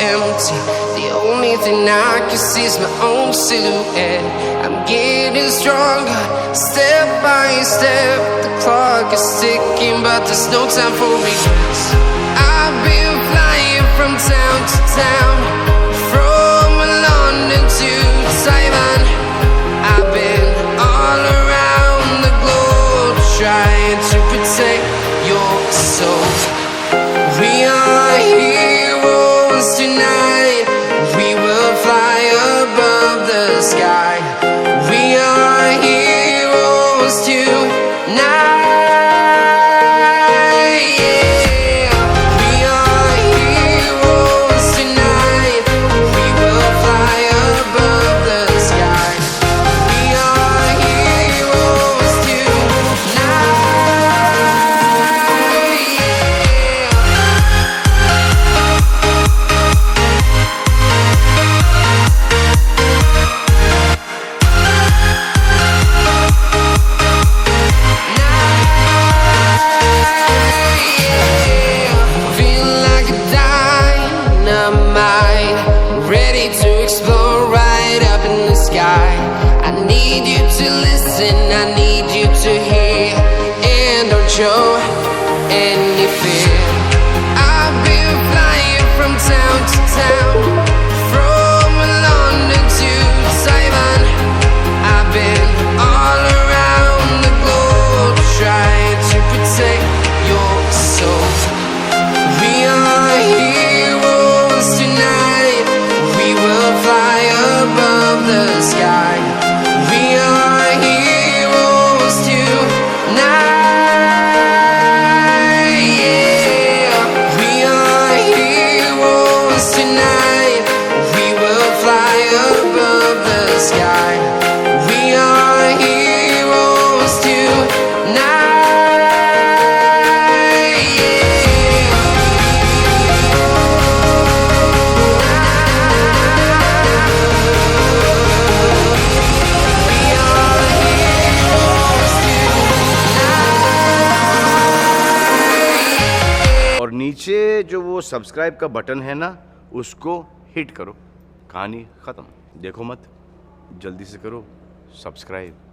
empty. The only thing I can see is my own silhouette. I'm getting stronger, step by step. The clock is ticking, but there's no time for regrets. I've been flying from town to town, from London to Taiwan. I've been all around the globe, trying to protect your soul. We are heroes tonight. We will fly above the sky. We are heroes tonight. Yeah. We are heroes tonight. We will fly above the sky. We are heroes tonight. Feel like a dynamite, ready to explode right up in the sky. I need you to listen, I need you to hear, and don't show any fear. I've been flying from town to town, from London to Taiwan. I've been all around the globe, trying to protect your soul. We are heroes tonight. We will fly above the sky. We are heroes tonight. Yeah. We are heroes tonight. We will fly above the sky. We are heroes tonight. और नीचे जो वो subscribe का button है ना, उसको hit करो। कहानी ख़त्म। देखो मत, जल्दी से करो सब्सक्राइब।